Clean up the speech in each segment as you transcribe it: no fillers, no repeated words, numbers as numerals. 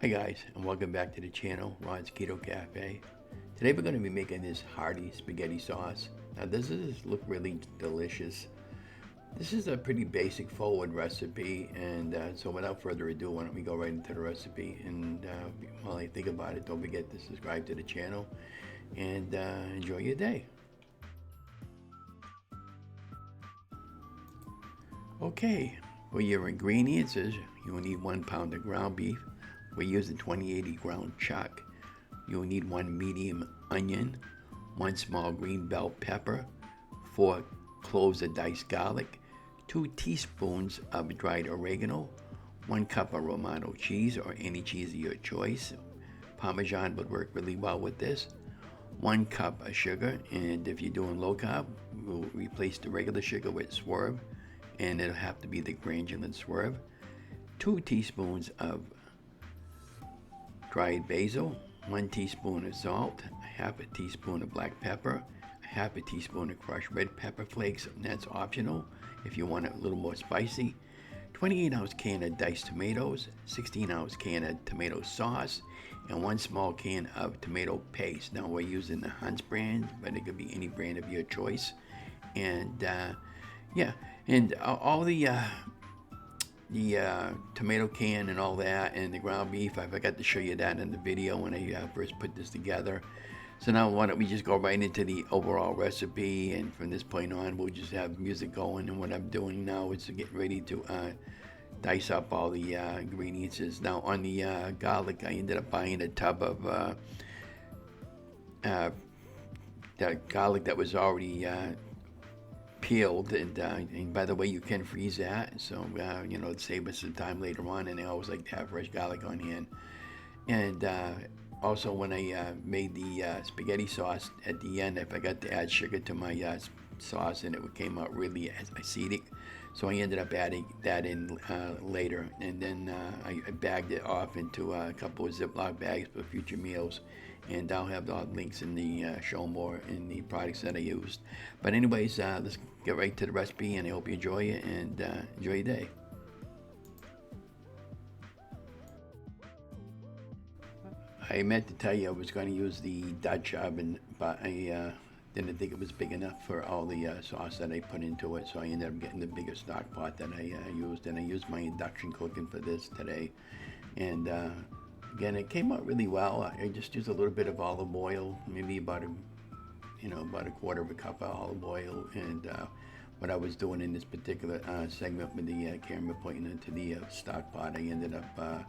Hi guys, and welcome back to the channel, Ron's Keto Cafe. Today we're going to be making this hearty spaghetti sauce. Now this look really delicious. This is a pretty basic forward recipe, and so without further ado, why don't we go right into the recipe. And while you think about it, don't forget to subscribe to the channel and enjoy your day. Okay, for your ingredients is you will need 1 pound of ground beef. We're using 2080 ground chuck. You'll need 1 medium onion, 1 small green bell pepper, 4 cloves of diced garlic, 2 teaspoons of dried oregano, 1 cup of Romano cheese or any cheese of your choice. Parmesan would work really well with this. 1 cup of sugar, and if you're doing low carb, we'll replace the regular sugar with Swerve, and it'll have to be the Granular Swerve. 2 teaspoons of dried basil, 1 teaspoon of salt, half a teaspoon of black pepper, half a teaspoon of crushed red pepper flakes, and that's optional if you want it a little more spicy. 28-ounce can of diced tomatoes, 16-ounce can of tomato sauce, and 1 small can of tomato paste. Now we're using the Hunt's brand, but it could be any brand of your choice. And all the tomato can and all that, and the ground beef, I forgot to show you that in the video when I first put this together. So now why don't we just go right into the overall recipe, and from this point on we'll just have music going, and what I'm doing now is to get ready to dice up all the ingredients. Now on the garlic, I ended up buying a tub of that garlic that was already peeled, and by the way, you can freeze that, so it saves us some time later on, and I always like to have fresh garlic on hand. And also when I made the spaghetti sauce at the end, I forgot to add sugar to my sauce, and it came out really acidic, so I ended up adding that in later, and then I bagged it off into a couple of Ziploc bags for future meals, and I'll have all the links in the show more in the products that I used. But anyways, let's get right to the recipe, and I hope you enjoy it, and enjoy your day. I meant to tell you I was going to use the Dutch oven, but I didn't think it was big enough for all the sauce that I put into it, so I ended up getting the bigger stock pot that I used, and I used my induction cooking for this today. And again, it came out really well. I just used a little bit of olive oil, maybe about a quarter of a cup of olive oil, and what I was doing in this particular segment with the camera pointing into the stock pot, I ended up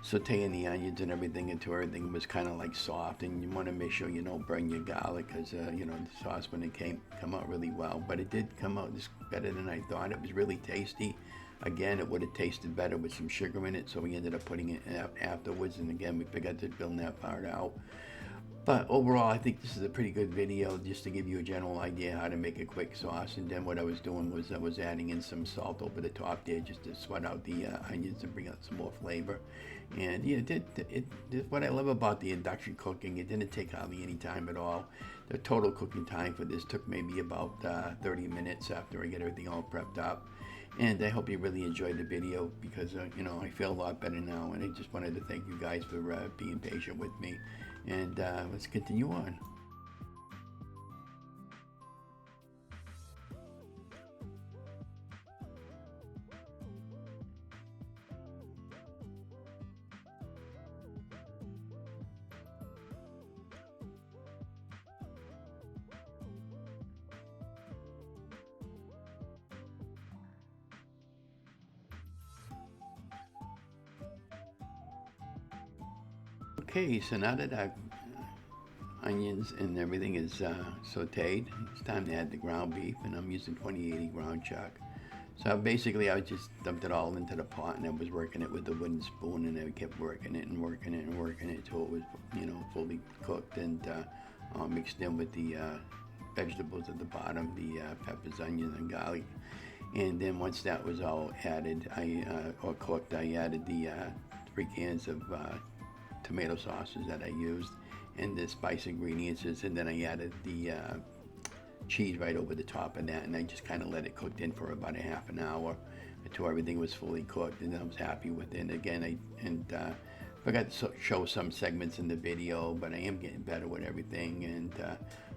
sauteing the onions and everything until everything was kind of like soft, and you want to make sure you don't burn your garlic, because the sauce, when it come out really well, but it did come out just better than I thought. It was really tasty. Again, it would have tasted better with some sugar in it, so we ended up putting it afterwards, and again, we forgot to build that part out. But overall, I think this is a pretty good video just to give you a general idea how to make a quick sauce. And then what I was doing was I was adding in some salt over the top there just to sweat out the onions and bring out some more flavor. And yeah, what I love about the induction cooking, it didn't take hardly any time at all. The total cooking time for this took maybe about 30 minutes after I get everything all prepped up. And I hope you really enjoyed the video, because I feel a lot better now, and I just wanted to thank you guys for being patient with me. And let's continue on. Okay, so now that our onions and everything is sauteed, it's time to add the ground beef, and I'm using 2080 ground chuck. So basically I just dumped it all into the pot, and I was working it with the wooden spoon, and I kept working it and working it and working it until it was fully cooked and all mixed in with the vegetables at the bottom, the peppers, onions, and garlic. And then once that was all added, or cooked, I added the 3 cans of tomato sauces that I used, and the spice ingredients, and then I added the cheese right over the top of that, and I just kind of let it cook in for about a half an hour until everything was fully cooked, and I was happy with it. And again, Forgot to show some segments in the video, but I am getting better with everything, and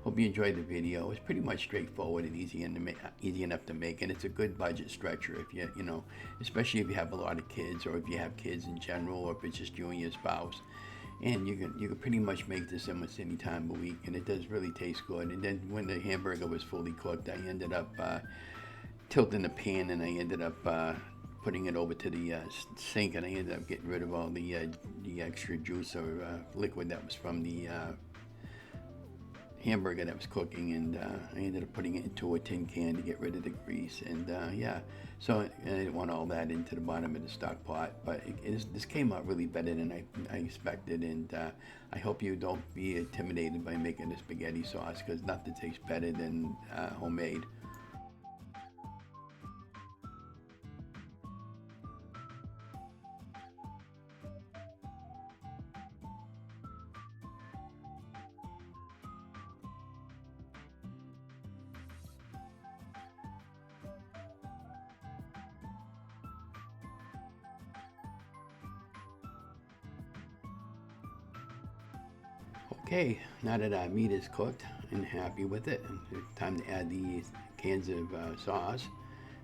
hope you enjoyed the video. It's pretty much straightforward and easy enough to make, and it's a good budget stretcher if you know, especially if you have a lot of kids, or if you have kids in general, or if it's just you and your spouse. And you can pretty much make this almost any time of the week, and it does really taste good. And then when the hamburger was fully cooked, I ended up tilting the pan, and I ended up putting it over to the sink, and I ended up getting rid of all the extra juice or liquid that was from the hamburger that was cooking, and I ended up putting it into a tin can to get rid of the grease. And yeah, so I didn't want all that into the bottom of the stock pot, but this came out really better than I expected, and I hope you don't be intimidated by making the spaghetti sauce, because nothing tastes better than homemade. Okay, now that our meat is cooked and happy with it, it's time to add the cans of sauce.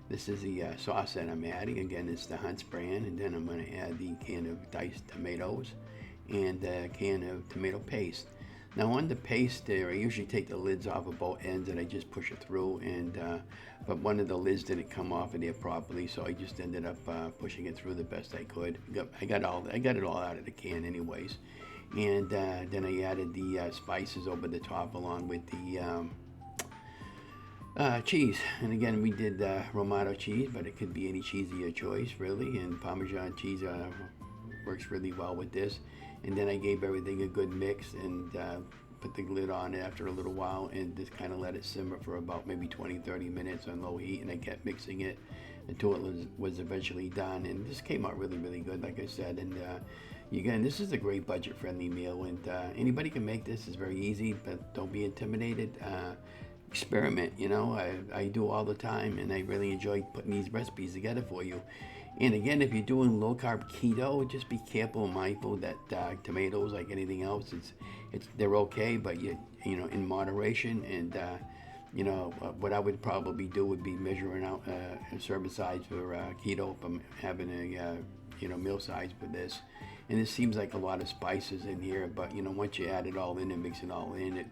This is the sauce that I'm adding. Again, it's the Hunt's brand, and then I'm going to add the can of diced tomatoes and a can of tomato paste. Now on the paste there, I usually take the lids off of both ends and I just push it through, and but one of the lids didn't come off of there properly, so I just ended up pushing it through the best I could. I got it all out of the can anyways. And then I added the spices over the top along with the cheese. And again, we did Romano cheese, but it could be any cheese of your choice, really. And Parmesan cheese works really well with this. And then I gave everything a good mix, and put the lid on after a little while, and just kind of let it simmer for about maybe 20-30 minutes on low heat. And I kept mixing it until it was eventually done. And this came out really, really good, like I said. And again, this is a great budget-friendly meal, and anybody can make this. It's very easy, but don't be intimidated. Experiment, you know. I do all the time, and I really enjoy putting these recipes together for you. And again, if you're doing low-carb keto, just be careful and mindful that tomatoes, like anything else, they're okay, but you know, in moderation. And you know, what I would probably do would be measuring out a serving size for keto if I'm having a you know, meal size for this. And it seems like a lot of spices in here, but you know, once you add it all in and mix it all in,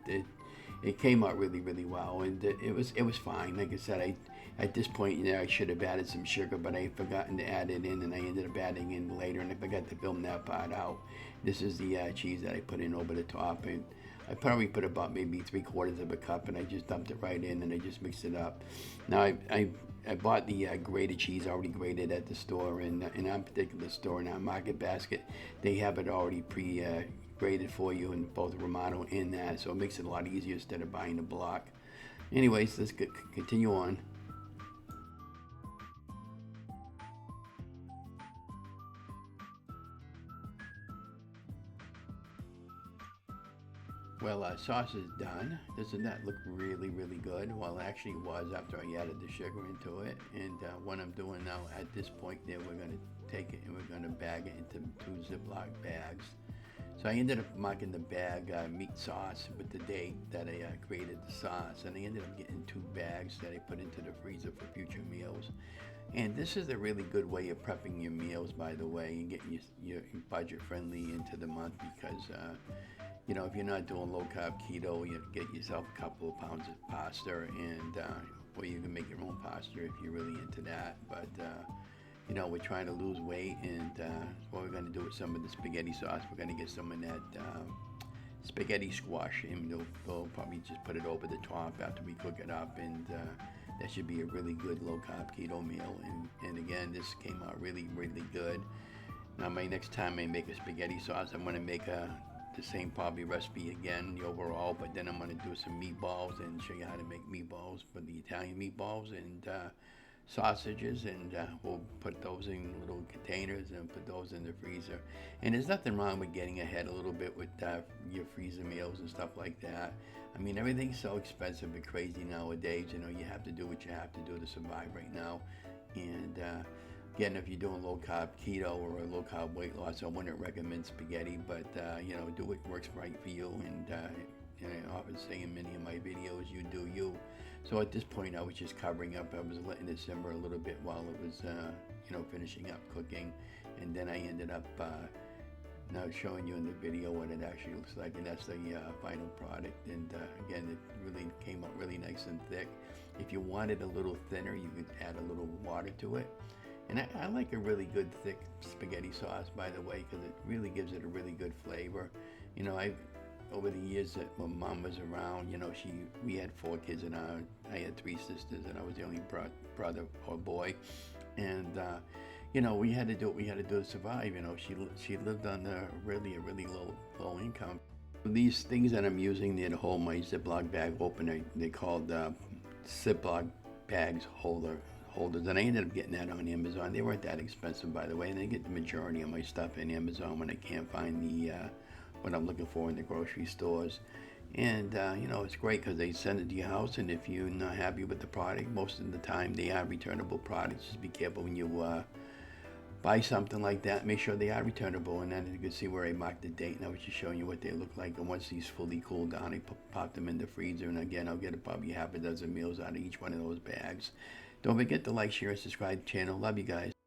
it came out really, really well, and it was fine. Like I said, at this point, you know, I should have added some sugar, but I had forgotten to add it in, and I ended up adding in later, and I forgot to film that part out. This is the cheese that I put in over the top, and I probably put about maybe 3/4 of a cup, and I just dumped it right in, and I just mixed it up. Now I bought the grated cheese already grated at the store, and in our particular store, in our Market Basket, they have it already grated for you in both Romano and that, so it makes it a lot easier instead of buying a block. Anyways, let's continue on. Well, sauce is done. Doesn't that look really, really good? Well, it actually was after I added the sugar into it. And what I'm doing now at this point there, we're going to take it and we're going to bag it into 2 Ziploc bags. So I ended up marking the bag meat sauce with the date that I created the sauce, and I ended up getting 2 bags that I put into the freezer for future meals. And this is a really good way of prepping your meals, by the way, and getting your budget friendly into the month, because you know, if you're not doing low carb keto, you get yourself a couple of pounds of pasta, and or you can make your own pasta if you're really into that. But you know, we're trying to lose weight, and what we're going to do with some of the spaghetti sauce, we're going to get some of that spaghetti squash, and we'll probably just put it over the top after we cook it up, and that should be a really good low carb keto meal. And again, this came out really, really good. Now, my next time I make a spaghetti sauce, I'm going to make the same probably recipe again, the overall, but then I'm going to do some meatballs and show you how to make meatballs for the Italian meatballs, and sausages, and we'll put those in little containers and put those in the freezer. And there's nothing wrong with getting ahead a little bit with your freezer meals and stuff like that. I mean, everything's so expensive and crazy nowadays. You know, you have to do what you have to do to survive right now. And Again, if you're doing low carb keto or low carb weight loss, I wouldn't recommend spaghetti, but you know, do what works right for you. And I often say in many of my videos, you do you. So at this point, I was just covering up. I was letting it simmer a little bit while it was, you know, finishing up cooking, and then I ended up now showing you in the video what it actually looks like, and that's the final product. And again, it really came out really nice and thick. If you want it a little thinner, you could add a little water to it. And I like a really good thick spaghetti sauce, by the way, because it really gives it a really good flavor. You know, over the years that when Mom was around, you know, we had 4 kids, and I had 3 sisters, and I was the only brother or boy. And you know, we had to do what we had to do to survive. You know, she lived on a really low income. These things that I'm using there to hold my Ziploc bag open, they called Ziploc bags holders, and I ended up getting that on Amazon. They weren't that expensive, by the way, and I get the majority of my stuff in Amazon when I can't find the what I'm looking for in the grocery stores. And you know, it's great because they send it to your house, and if you're not happy with the product, most of the time they are returnable products. Just be careful when you buy something like that, make sure they are returnable. And then you can see where I marked the date, and I was just showing you what they look like. And once these fully cool down, I pop them in the freezer, and again, I'll get probably half a dozen meals out of each one of those bags. Don't forget to like, share, and subscribe to the channel. Love you guys.